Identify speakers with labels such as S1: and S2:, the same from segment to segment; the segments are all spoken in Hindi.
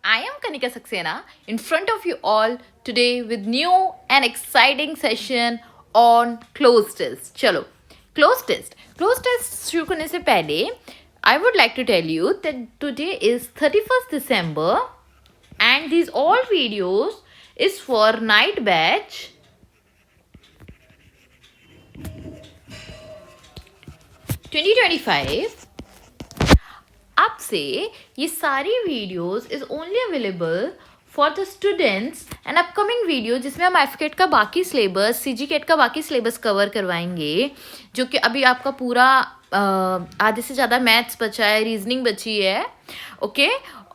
S1: I am Kanika Saxena in front of you all today with new and exciting session on closed test. चलो closed test शुरू करने से पहले I would like to tell you that today is 31st December and these all videos is for night batch 2025. अब से ये सारी videos is only available for the students and upcoming video जिसमें हम एफकेट का बाकी सिलेबस सीजीकेट का बाकी सिलेबस कवर करवाएंगे, जो कि अभी आपका पूरा आधे से ज़्यादा मैथ्स बचा है, रीजनिंग बची है, ओके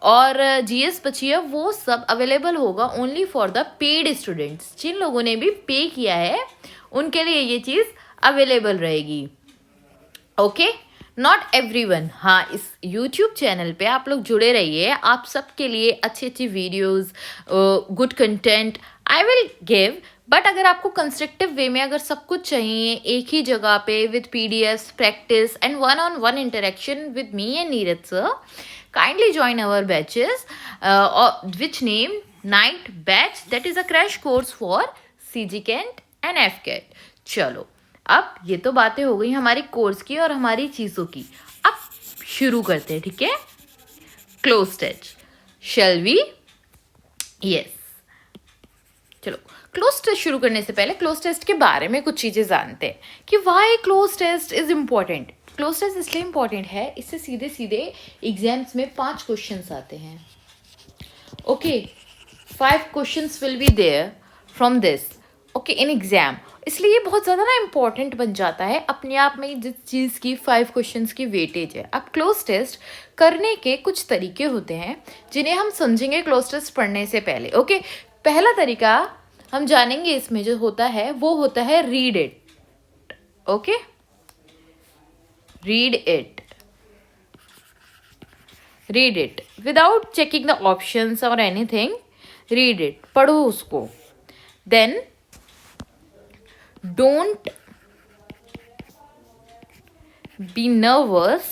S1: और जीएस बची है। वो सब अवेलेबल होगा only for the paid students. जिन लोगों ने भी पे किया है उनके लिए ये चीज़ अवेलेबल रहेगी, ओके नॉट एवरीवन। हाँ, इस यूट्यूब चैनल पे आप लोग जुड़े रहिए, आप सबके लिए अच्छी अच्छी videos, good content I will give. But अगर आपको कंस्ट्रक्टिव वे में अगर सब कुछ चाहिए एक ही जगह पे with PDF practice and one interaction with me and Neeraj sir, kindly join our batches which name night batch, that is a crash course for CGKET and FKET. चलो अब ये तो बातें हो गई हमारी कोर्स की और हमारी चीज़ों की। अब शुरू करते हैं, ठीक है। Cloze test shall we? Yes, चलो क्लोज टेस्ट शुरू करने से पहले क्लोज टेस्ट के बारे में कुछ चीज़ें जानते हैं कि why cloze test is important. Cloze test इसलिए इम्पॉर्टेंट है, इससे सीधे सीधे एग्जाम्स में 5 क्वेश्चंस आते हैं, okay 5 questions will be there from this, okay in exam. इसलिए ये बहुत ज़्यादा ना इम्पॉर्टेंट बन जाता है अपने आप में जिस चीज़ की 5 क्वेश्चंस की वेटेज है। अब क्लोज टेस्ट करने के कुछ तरीके होते हैं जिन्हें हम समझेंगे क्लोज टेस्ट पढ़ने से पहले, ओके। पहला तरीका हम जानेंगे इसमें जो होता है वो होता है read it, okay read it without checking the options और एनीथिंग, रीड इट, पढ़ो उसको। Then don't be nervous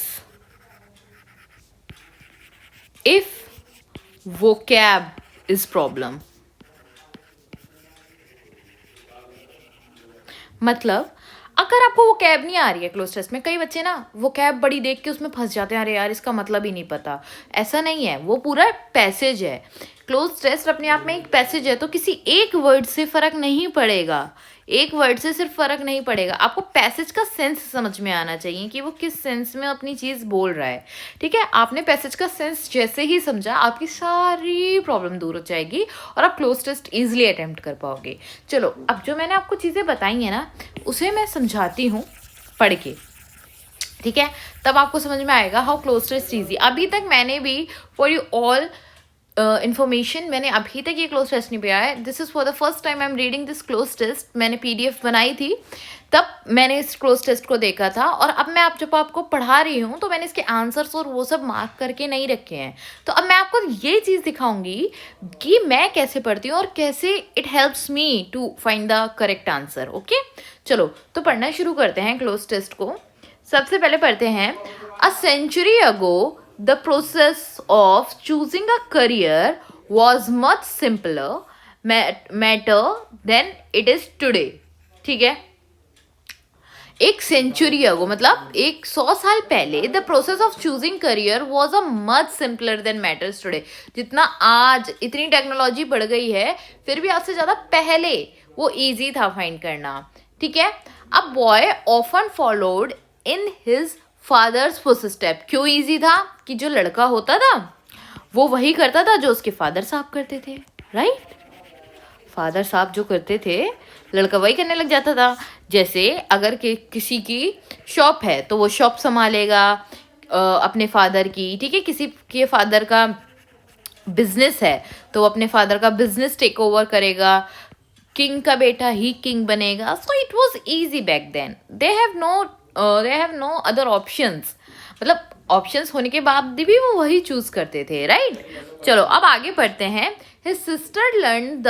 S1: if vocab is problem। मतलब अगर आपको वो कैब नहीं आ रही है क्लोज टेस्ट में, कई बच्चे ना वो कैब बड़ी देख के उसमें फंस जाते हैं, अरे यार इसका मतलब ही नहीं पता। ऐसा नहीं है, वो पूरा पैसेज है। क्लोज टेस्ट अपने आप में एक पैसेज है, तो किसी एक वर्ड से फर्क नहीं पड़ेगा, एक वर्ड से सिर्फ फर्क नहीं पड़ेगा, आपको पैसेज का सेंस समझ में आना चाहिए कि वो किस सेंस में अपनी चीज़ बोल रहा है, ठीक है। आपने पैसेज का सेंस जैसे ही समझा आपकी सारी प्रॉब्लम दूर हो जाएगी और आप क्लोज टेस्ट ईजिली अटेम्प्ट कर पाओगे। चलो अब जो मैंने आपको चीज़ें बताई हैं ना उसे मैं समझाती हूँ पढ़ के, ठीक है, तब आपको समझ में आएगा हाउ क्लोज टेस्ट ईजी। अभी तक मैंने भी फॉर यू ऑल इन्फॉर्मेशन मैंने अभी तक ये क्लोज टेस्ट नहीं पाया है। This is for the first time I am reading this cloze test. मैंने पीडीएफ बनाई थी तब मैंने इस क्लोज टेस्ट को देखा था, और अब मैं जब आपको पढ़ा रही हूँ तो मैंने इसके आंसर्स और वो सब मार्क करके नहीं रखे हैं। तो अब मैं आपको ये चीज़ दिखाऊंगी कि मैं कैसे पढ़ती हूँ और कैसे it helps me to find the correct answer, okay. चलो तो पढ़ना शुरू करते हैं क्लोज टेस्ट को। सबसे पहले पढ़ते हैं, a century ago the process of choosing a career was much simpler matter than it is today, ठीक है। एक सेंचुरी अगो मतलब 100 साल पहले the process of choosing career was a much simpler than matters today. जितना आज इतनी टेक्नोलॉजी बढ़ गई है फिर भी आज से ज़्यादा पहले वो इजी था फाइंड करना, ठीक है। अब boy often followed in his father's footstep. क्यों इजी था? कि जो लड़का होता था वो वही करता था जो उसके फादर साहब करते थे, राइट। फादर साहब जो करते थे लड़का वही करने लग जाता था। जैसे अगर किसी की शॉप है तो वो शॉप संभालेगा अपने फादर की, ठीक है। किसी के फादर का बिजनेस है तो वो अपने फादर का बिजनेस टेक ओवर करेगा। किंग का बेटा ही किंग बनेगा। So it was easy back then. They have no other options, मतलब ऑप्शंस होने के बाद भी वो वही चूज करते थे, राइट। चलो अब आगे पढ़ते हैं। His sister learn the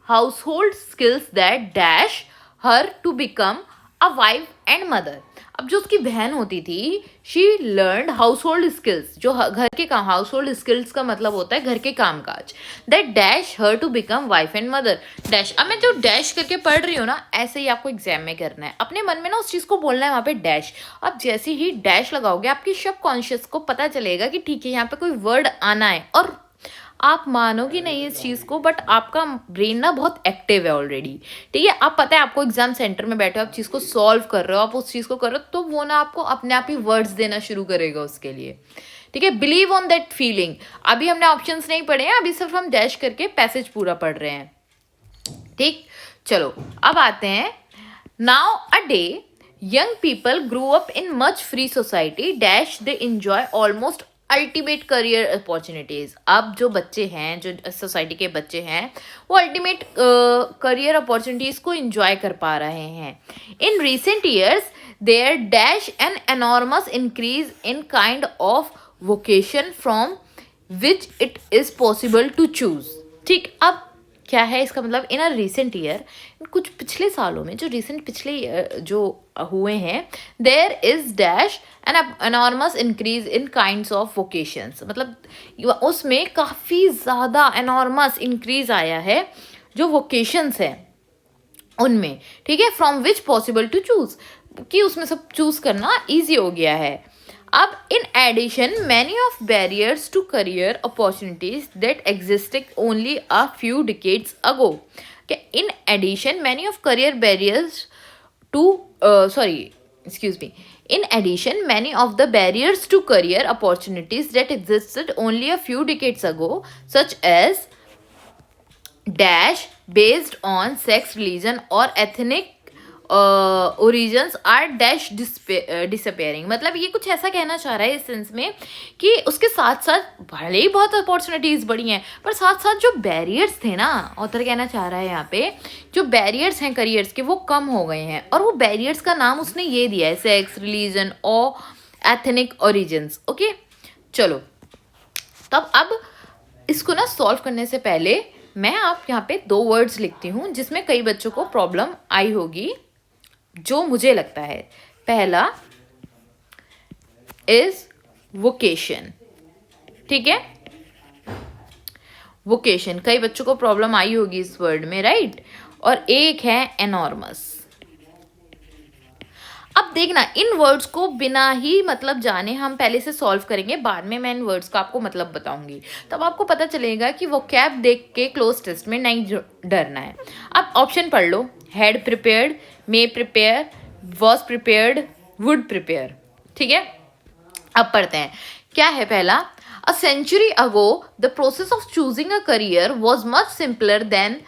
S1: household skills that dash her to become a wife and mother. अब जो उसकी बहन होती थी, she learned household skills, जो घर के काम, हाउस होल्ड स्किल्स का मतलब होता है घर के काम काज, that dash her to become wife and mother. Dash, अब मैं जो डैश करके पढ़ रही हूँ ना, ऐसे ही आपको एग्जाम में करना है, अपने मन में ना उस चीज़ को बोलना है वहाँ पे डैश। अब जैसे ही डैश लगाओगे आपकी सबकॉन्शियस को पता चलेगा कि ठीक है यहाँ पे कोई वर्ड आना है, और आप मानोगे नहीं इस चीज़ को, बट आपका ब्रेन ना बहुत एक्टिव है ऑलरेडी। ठीक है, आप पता है आपको एग्जाम सेंटर में बैठे हो, आप चीज़ को सॉल्व कर रहे हो, आप उस चीज़ को कर रहे हो, तो वो ना आपको अपने आप ही वर्ड्स देना शुरू करेगा उसके लिए। ठीक है, बिलीव ऑन दैट फीलिंग। अभी हमने ऑप्शंस नहीं पढ़े हैं, अभी सिर्फ हम डैश करके पैसेज पूरा पढ़ रहे हैं। ठीक, चलो अब आते हैं। Now a day young people grew up in much free society dash they enjoy almost ultimate career opportunities. अब जो बच्चे हैं, जो सोसाइटी के बच्चे हैं, वो अल्टीमेट करियर अपॉर्चुनिटीज को एंजॉय कर पा रहे हैं। In recent years there dash an enormous increase in kind of vocation from which it is possible to choose. ठीक, अब क्या है इसका मतलब, इन अ रिसेंट ईयर, कुछ पिछले सालों में, जो रिसेंट पिछले जो हुए हैं, there is dash an enormous increase in kinds of vocations, मतलब उसमें काफ़ी ज़्यादा एनॉर्मस इंक्रीज आया है जो वोकेशंस हैं उनमें। ठीक है, from which possible to choose, कि उसमें सब चूज करना ईजी हो गया है। अब in addition many of barriers to career opportunities that existed only a few decades ago. In addition many of career barriers to in addition many of the barriers to career opportunities that existed only a few decades ago, such as dash based on sex, religion or ethnic origins are dash disappearing. मतलब ये कुछ ऐसा कहना चाह रहा है इस सेंस में कि उसके साथ साथ भले ही बहुत अपॉर्चुनिटीज़ बढ़ी हैं, पर साथ साथ जो बैरियर्स थे ना, ऑथर कहना चाह रहा है यहाँ पे, जो बैरियर्स हैं करियर्स के, वो कम हो गए हैं। और वो बैरियर्स का नाम उसने ये दिया है, सेक्स, रिलीजन और एथनिक ओरिजन्स। ओके, चलो तब अब इसको ना सॉल्व करने से पहले मैं आप यहाँ पे 2 वर्ड्स लिखती हूँ जिसमें कई बच्चों को प्रॉब्लम आई होगी, जो मुझे लगता है। पहला इज वोकेशन। ठीक है, वोकेशन, कई बच्चों को प्रॉब्लम आई होगी इस वर्ड में, राइट। और एक है एनॉर्मस। अब देखना, इन वर्ड्स को बिना ही मतलब जाने हम पहले से सॉल्व करेंगे, बाद में मैं इन वर्ड्स का आपको मतलब बताऊंगी, तब आपको पता चलेगा कि वो कैब देख के क्लोज टेस्ट में नहीं डरना है। अब ऑप्शन पढ़ लो, had prepared, may prepare, was prepared, would prepare. ठीक है, अब पढ़ते हैं। क्या है पहला, a century ago the process of choosing a career was much simpler than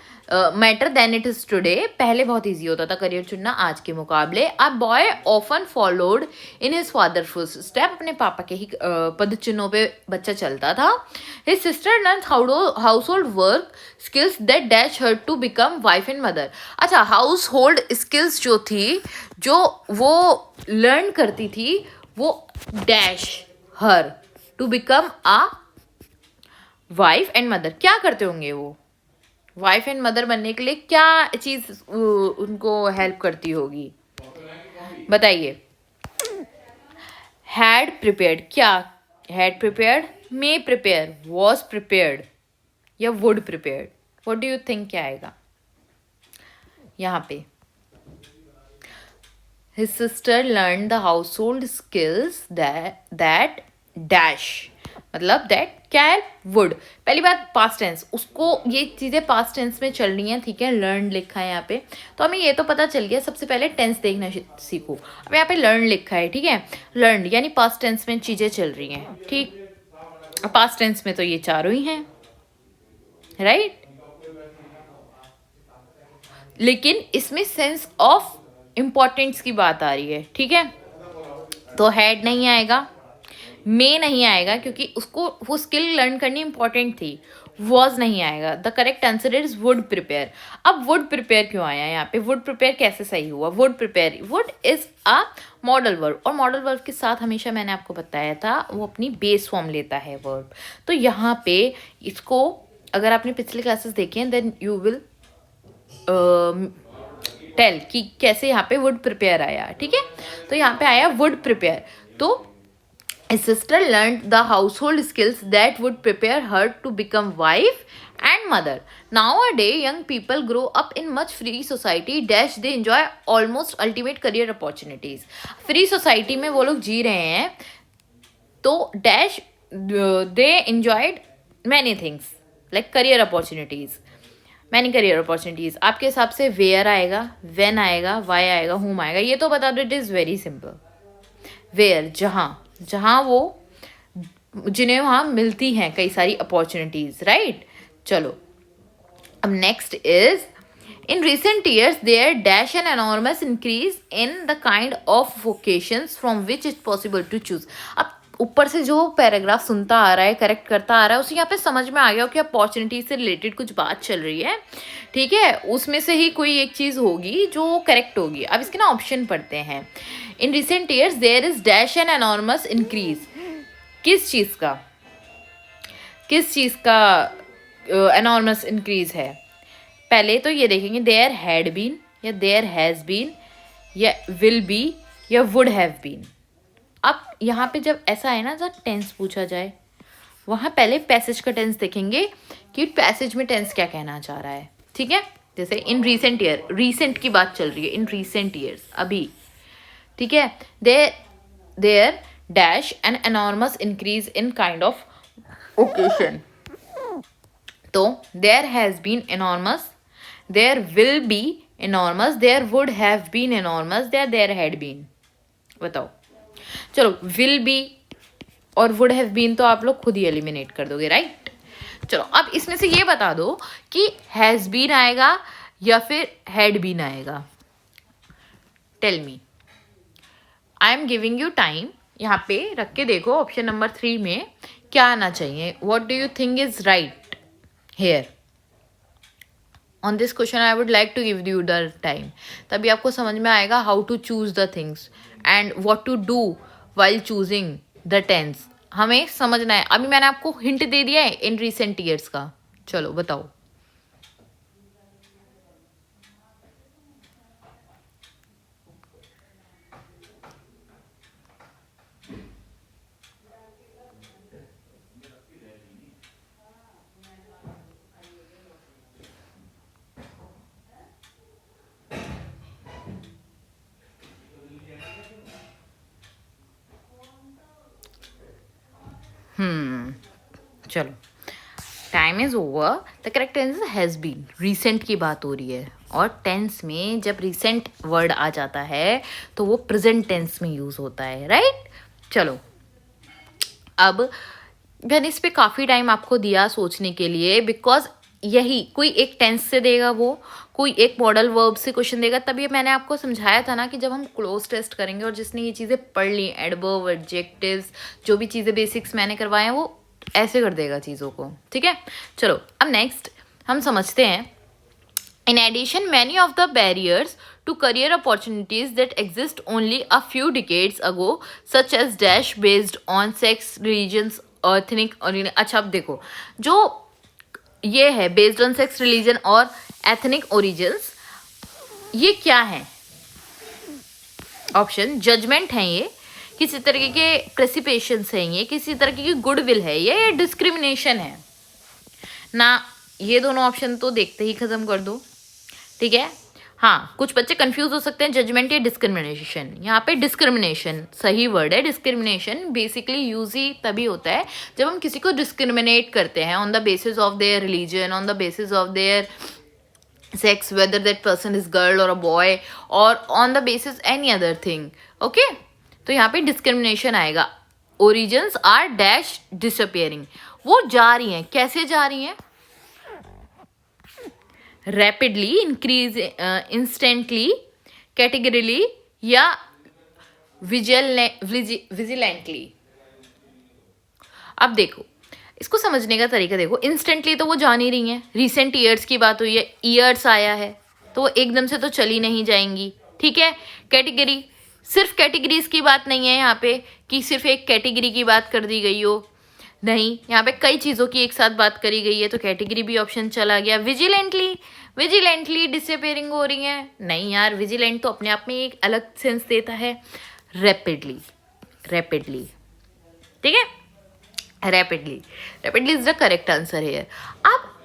S1: matter than it is today. पहले बहुत ईजी होता था करियर चुनना आज के मुकाबले। A boy often followed in his father footstep, अपने पापा के ही पद चिन्हों पे बच्चा चलता था। His sister learn household work skills that dash her to become wife and mother. अच्छा, हाउस होल्ड स्किल्स जो थी, जो वो लर्न करती थी, वो dash her to become a wife and mother. क्या करते होंगे वो, वाइफ एंड मदर बनने के लिए क्या चीज़ उनको हेल्प करती होगी, बताइए। हैड प्रिपेयर्ड, क्या had prepared, may prepare, was prepared या would prepared? What do you think क्या आएगा यहाँ पे? His sister learn the household skills that dash, मतलब दैट क्या है, वुड। पहली बात पास्ट टेंस, उसको ये चीज़ें पास्ट टेंस में चल रही हैं। ठीक है, लर्न लिखा है यहाँ पे, तो हमें ये तो पता चल गया। सबसे पहले टेंस देखना सीखो। अब यहाँ पे लर्न लिखा है, ठीक है, लर्न यानी पास्ट टेंस में चीज़ें चल रही हैं। ठीक, पास्ट टेंस में तो ये चारों ही हैं, राइट। लेकिन इसमें सेंस ऑफ इम्पोर्टेंस की बात आ रही है। ठीक है, तो हैड नहीं आएगा, मे नहीं आएगा क्योंकि उसको वो स्किल लर्न करनी इंपॉर्टेंट थी। वॉज नहीं आएगा। The correct answer is would prepare. अब वुड प्रिपेयर क्यों आया यहाँ पे? वुड प्रिपेयर कैसे सही हुआ? Would prepare, would is a modal verb, और मॉडल वर्ब के साथ हमेशा मैंने आपको बताया था वो अपनी बेस फॉर्म लेता है वर्ब। तो यहाँ पे इसको अगर आपने पिछले क्लासेस देखे हैं देन यू विल टेल कि कैसे यहाँ पे वुड प्रिपेयर आया, ठीक है। तो यहाँ पे आया वुड प्रिपेयर, तो his sister learned the household skills that would prepare her to become wife and mother. Nowadays, young people grow up in much free society dash they enjoy almost ultimate career opportunities. Free society में वो लोग जी रहे हैं, तो dash they enjoyed many things like career opportunities. Many career opportunities आपके हिसाब से वेयर आएगा, वेन आएगा, वाई आएगा, हुम आएगा, ये तो बता दो। It is very simple. Where जहाँ वो जिन्हें वहाँ मिलती हैं कई सारी अपॉर्चुनिटीज, राइट। चलो अब next is in recent years there dash an enormous increase in the kind of vocations from which it's possible to choose. अब ऊपर से जो पैराग्राफ सुनता आ रहा है, करेक्ट करता आ रहा है, उसे यहाँ पे समझ में आ गया कि अपॉर्चुनिटी से रिलेटेड कुछ बात चल रही है, ठीक है। उसमें से ही कोई एक चीज़ होगी जो करेक्ट होगी। अब इसके ना ऑप्शन पढ़ते हैं। In recent years there is dash an enormous increase, किस चीज़ का एनॉर्मस इंक्रीज है। पहले तो ये देखेंगे देयर हैड बीन या देयर हैज़ बीन या विल बी या वुड हैव बीन। अब यहाँ पे जब ऐसा है ना, जब टेंस पूछा जाए, वहाँ पहले पैसेज का टेंस देखेंगे कि पैसेज में टेंस क्या कहना चाह रहा है, ठीक है। जैसे इन रिसेंट ईयर, रिसेंट की बात चल रही है, इन रिसेंट ईयर्स, अभी, ठीक है। There dash an enormous increase in kind of occasion, तो there has been enormous, there will be enormous, there would have been enormous, there had been. बताओ। चलो will be or would have been तो आप लोग खुद ही एलिमिनेट कर दोगे, राइट। चलो अब इसमें से ये बता दो कि हैज़ बीन आएगा या फिर हैड बीन आएगा। Tell me. I am giving you time, यहाँ पे रख के देखो ऑप्शन नंबर 3 में क्या आना चाहिए। What do you think is right here. On this question I would like to give you the time, तभी आपको समझ में आएगा how to choose the things and what to do while choosing the tense. हमें समझना है। अभी मैंने आपको हिंट दे दिया है इन रिसेंट ईयर्स का। चलो बताओ। चलो time is over. The correct tense has been. Recent की बात हो रही है, और टेंस में जब रिसेंट वर्ड आ जाता है तो वो प्रेजेंट टेंस में यूज होता है, राइट। चलो अब मैंने इस पे काफ़ी टाइम आपको दिया सोचने के लिए, बिकॉज यही कोई एक टेंस से देगा, वो कोई एक मॉडल वर्ब से क्वेश्चन देगा। तभी मैंने आपको समझाया था ना कि जब हम क्लोज टेस्ट करेंगे और जिसने ये चीज़ें पढ़ ली, एडवर्ब, एडजेक्टिव्स, जो भी चीज़ें बेसिक्स मैंने करवाए हैं, वो ऐसे कर देगा चीज़ों को, ठीक है। चलो अब नेक्स्ट हम समझते हैं। In addition, many of the barriers to career opportunities that exist only a few decades ago, such as dash based on sex, religions, ethnic origin। अच्छा अब देखो, जो ये है बेस्ड ऑन सेक्स, रिलीजन और एथनिक ओरिजिन्स, ये क्या है? ऑप्शन जजमेंट है, ये किसी तरीके के प्रेसिपेशंस हैं, ये किसी तरीके की गुडविल है, ये डिस्क्रिमिनेशन है ना। ये दोनों ऑप्शन तो देखते ही खत्म कर दो, ठीक है। हाँ, कुछ बच्चे कंफ्यूज हो सकते हैं जजमेंट या डिस्क्रिमिनेशन। यहाँ पे डिस्क्रिमिनेशन सही वर्ड है। डिस्क्रिमिनेशन बेसिकली यूज ही तभी होता है जब हम किसी को डिस्क्रिमिनेट करते हैं on the basis of their religion, on the basis of their sex, whether that person is girl और अ बॉय, और on the basis any other thing, okay. तो यहाँ पे डिस्क्रिमिनेशन आएगा। ओरिजिन्स आर डैश डिसअपियरिंग, वो जा रही हैं। कैसे जा रही हैं? रैपिडली, इंक्रीज, इंस्टेंटली, कैटेगरीली या विजिलेंटली। अब देखो इसको समझने का तरीका देखो। इंस्टेंटली तो वो जान ही रही हैं, रिसेंट ईयर्स की बात हुई है, ईयर्स आया है तो वो एकदम से तो चली नहीं जाएंगी, ठीक है। कैटेगरी, सिर्फ कैटेगरीज की बात नहीं है यहाँ पे कि सिर्फ एक कैटेगरी की बात कर दी गई हो। नहीं, यहाँ पे कई चीज़ों की एक साथ बात करी गई है तो कैटेगरी भी ऑप्शन चला गया। विजिलेंटली, विजिलेंटली डिसअपियरिंग हो रही है, नहीं यार, विजिलेंट तो अपने आप में एक अलग सेंस देता है। रैपिडली, रैपिडली, ठीक है, rapidly, rapidly is the correct answer है।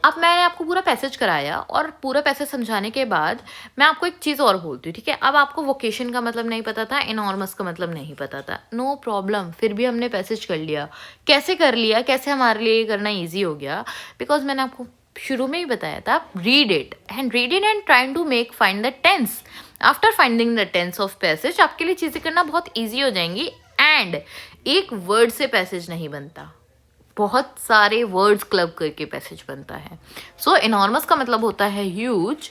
S1: अब मैंने आपको पूरा पैसेज कराया और पूरा पैसेज समझाने के बाद मैं आपको एक चीज़ और बोलती हूँ, ठीक है। अब आपको वोकेशन का मतलब नहीं पता था, इनॉर्मस का मतलब नहीं पता था, नो प्रॉब्लम, फिर भी हमने पैसेज कर लिया। कैसे कर लिया, कैसे हमारे लिए ये करना ईजी हो गया, बिकॉज मैंने आपको शुरू में ही बताया था, read it and trying to make find the tense. After finding the tense of passage आपके लिए चीज़ें करना बहुत ईजी हो जाएंगी। एंड एक वर्ड से पैसेज नहीं बनता, बहुत सारे वर्ड्स क्लब करके पैसेज बनता है। सो इनॉर्मस का मतलब होता है ह्यूज,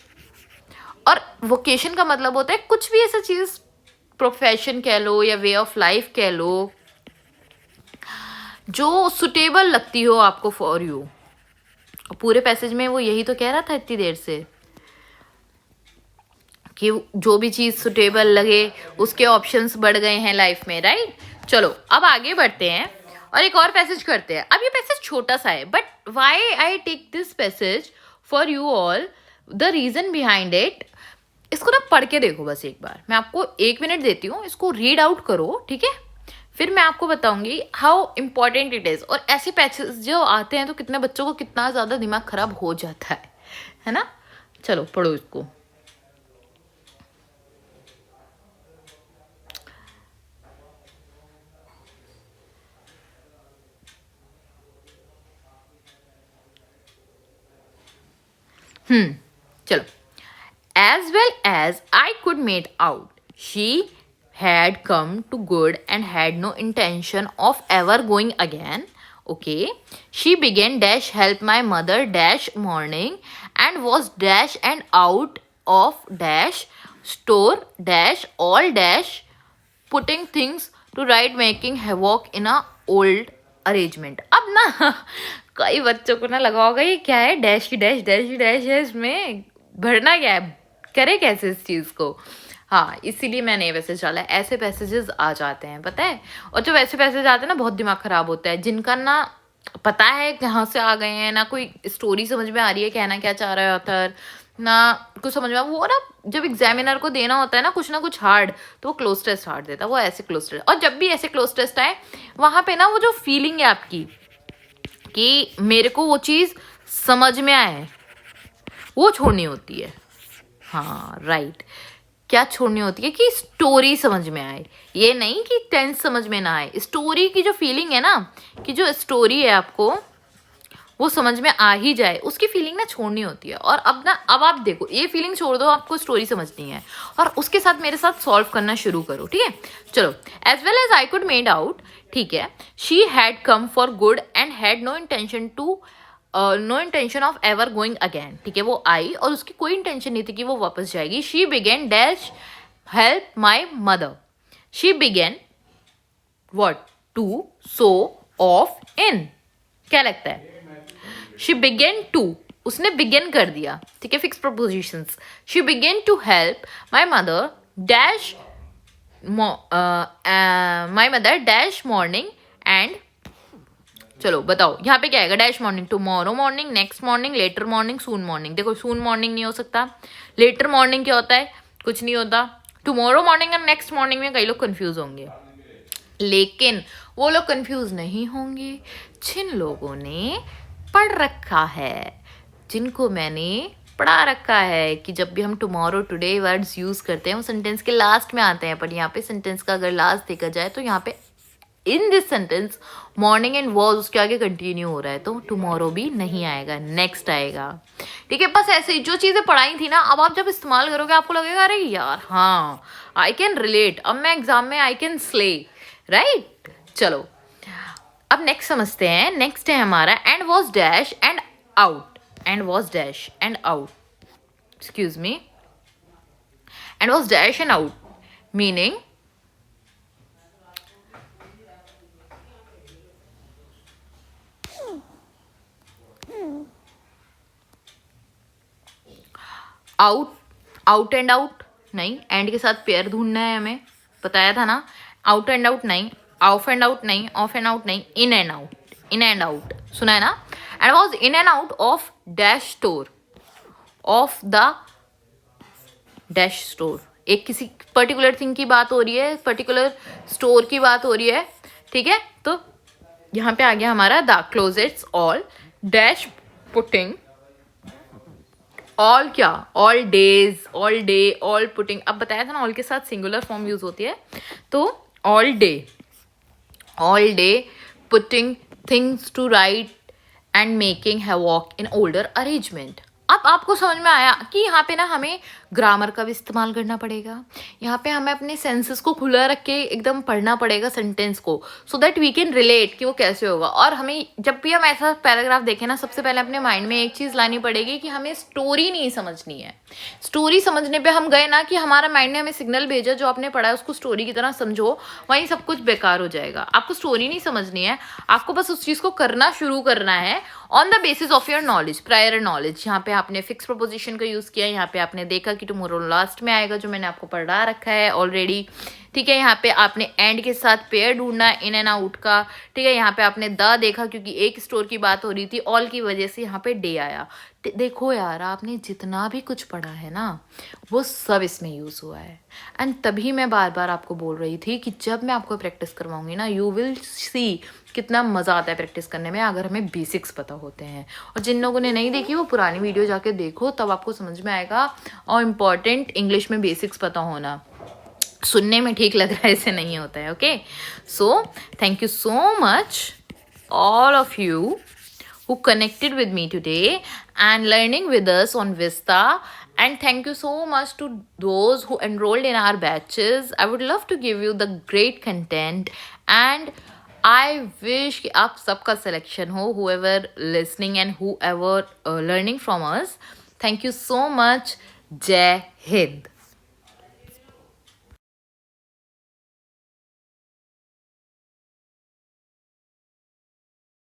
S1: और वोकेशन का मतलब होता है कुछ भी ऐसा चीज़, प्रोफेशन कह लो या वे ऑफ लाइफ कह लो, जो सुटेबल लगती हो आपको फॉर यू। पूरे पैसेज में वो यही तो कह रहा था इतनी देर से कि जो भी चीज़ सुटेबल लगे उसके ऑप्शंस बढ़ गए हैं लाइफ में, राइट। चलो अब आगे बढ़ते हैं और एक और पैसेज करते हैं। अब ये पैसेज छोटा सा है, but why I take this passage for you all, the reason behind it, इसको ना पढ़ के देखो बस एक बार। मैं आपको 1 मिनट देती हूँ, इसको रीड आउट करो, ठीक है। फिर मैं आपको बताऊंगी हाउ इम्पॉर्टेंट इट इज़। और ऐसे पैसेज जो आते हैं तो कितने बच्चों को कितना ज़्यादा दिमाग खराब हो जाता है ना। चलो पढ़ो इसको। चलो। As well as I could make out, she had come to good and had no intention of ever going again. Okay. She began dash help my mother dash morning and was dash and out of dash store dash all dash putting things to right making havoc in a old arrangement. अब ना कई बच्चों को ना लगा होगा ये क्या है, डैश की डैश, डैश की डैश है, इसमें भरना क्या है, करे कैसे इस चीज़ को। हाँ, इसीलिए मैंने ये पैसेज डाला है। ऐसे पैसेजेस आ जाते हैं, पता है। और जो वैसे पैसेज आते हैं ना, बहुत दिमाग खराब होता है, जिनका ना पता है कहाँ से आ गए हैं, ना कोई स्टोरी समझ में आ रही है कहना क्या चाह रहा है ऑथर, ना कुछ समझ में वो ना जब एग्जामिनर को देना होता है ना कुछ हार्ड, तो वो क्लोज टेस्ट हार्ड देता है, वो ऐसे क्लोज टेस्ट। और जब भी ऐसे क्लोज टेस्ट आए, वहाँ पे ना वो जो फीलिंग है आपकी कि मेरे को वो चीज़ समझ में आए, वो छोड़नी होती है। हाँ राइट, क्या छोड़नी होती है कि स्टोरी समझ में आए, ये नहीं कि टेंस समझ में ना आए। स्टोरी की जो फीलिंग है ना, कि जो स्टोरी है आपको वो समझ में आ ही जाए, उसकी फीलिंग ना छोड़नी होती है। और अब आप देखो, ये फीलिंग छोड़ दो, आपको स्टोरी समझनी है और उसके साथ मेरे साथ सॉल्व करना शुरू करो, ठीक है। चलो। As well as I could made out, ठीक है, she had come for good and had no intention of ever going again, ठीक है। वो आई और उसकी कोई इंटेंशन नहीं थी कि वो वापस जाएगी। She began dash help my mother, she began what to so of in, क्या लगता है, शी बिगेन टू, उसने बिगेन कर दिया, ठीक है, fix prepositions. She began to help my mother dash my mother dash morning and, चलो बताओ यहाँ पे क्या आएगा, dash morning, tomorrow morning, next morning, later morning, soon morning. देखो सून मॉर्निंग नहीं हो सकता, लेटर मॉर्निंग क्या होता है, कुछ नहीं होता। टुमारो मॉर्निंग और नेक्स्ट मॉर्निंग में कई लोग कंफ्यूज होंगे, लेकिन वो लोग कंफ्यूज नहीं होंगे जिन लोगों ने पढ़ रखा है, जिनको मैंने पढ़ा रखा है कि जब भी हम टुमारो टुडे वर्ड्स यूज़ करते हैं वो सेंटेंस के लास्ट में आते हैं। पर यहाँ पे सेंटेंस का अगर लास्ट देखा जाए तो यहाँ पे in this sentence morning and was उसके आगे कंटिन्यू हो रहा है, तो टुमारो भी नहीं आएगा, नेक्स्ट आएगा, ठीक है। बस ऐसे ही जो चीज़ें पढ़ाई थी ना, अब आप जब इस्तेमाल करोगे आपको लगेगा अरे यार हाँ आई कैन रिलेट, अब मैं एग्जाम में आई कैन स्ले, राइट। चलो अब नेक्स्ट समझते हैं। नेक्स्ट है हमारा and was dash and out, and was dash and out, excuse me, and was dash and out meaning out and out नहीं, एंड के साथ पेयर ढूंढना है हमें, बताया था ना। आउट एंड आउट नहीं, ऑफ एंड आउट नहीं, ऑफ एंड आउट नहीं, in and out, in and out, सुना है ना? And was in and out of dash store, of the dash store. एक किसी पर्टिकुलर थिंग की बात हो रही है, पर्टिकुलर स्टोर की बात हो रही है, ठीक है? तो यहाँ पे आ गया हमारा the closets all dash putting all, क्या? All days, all day, all putting. अब बताया था ना ऑल के साथ सिंगुलर फॉर्म यूज होती है, तो all day putting things to right and making havoc in older arrangement. अब आपको समझ में आया कि यहाँ पे ना हमें ग्रामर का भी इस्तेमाल करना पड़ेगा, यहाँ पे हमें अपने सेंसेस को खुला रख के एकदम पढ़ना पड़ेगा सेंटेंस को, so that we can relate कि वो कैसे होगा। और हमें जब भी हम ऐसा पैराग्राफ देखें ना, सबसे पहले अपने माइंड में एक चीज़ लानी पड़ेगी कि हमें स्टोरी नहीं समझनी है। स्टोरी समझने पे हम गए ना कि हमारा माइंड ने हमें सिग्नल भेजा जो आपने पढ़ा है उसको स्टोरी की तरह समझो, वहीं सब कुछ बेकार हो जाएगा। आपको स्टोरी नहीं समझनी है, आपको बस उस चीज़ को करना शुरू करना है on the basis of your knowledge, prior knowledge. यहाँ पे आपने फिक्स प्रोपोजिशन का यूज़ किया, यहाँ पे आपने देखा कि टुमारो लास्ट में आएगा जो मैंने आपको पढ़ा रखा है ऑलरेडी, ठीक है? यहाँ पे आपने एंड के साथ पेयर ढूंढना इन एंड आउट का, ठीक है? यहाँ पे आपने द देखा क्योंकि एक स्टोर की बात हो रही थी, ऑल की वजह से यहाँ पे डे आया। देखो यार, आपने जितना भी कुछ पढ़ा है ना वो सब इसमें यूज़ हुआ है। एंड तभी मैं बार बार आपको बोल रही थी कि जब मैं आपको प्रैक्टिस करवाऊंगी ना, यू विल सी कितना मज़ा आता है प्रैक्टिस करने में अगर हमें बेसिक्स पता होते हैं। और जिन लोगों ने नहीं देखी वो पुरानी वीडियो जाके देखो, तब आपको समझ में आएगा। और इम्पॉर्टेंट इंग्लिश में बेसिक्स पता होना, सुनने में ठीक लग रहा है, ऐसे नहीं होता है। Okay, so thank you so much all of you who connected with me today and learning with us on Vista, and thank you so much to those who enrolled in our batches. I would love to give you the great content and I wish कि आप सबका selection हो, whoever listening and whoever learning from us. Thank you so much. Jai Hind.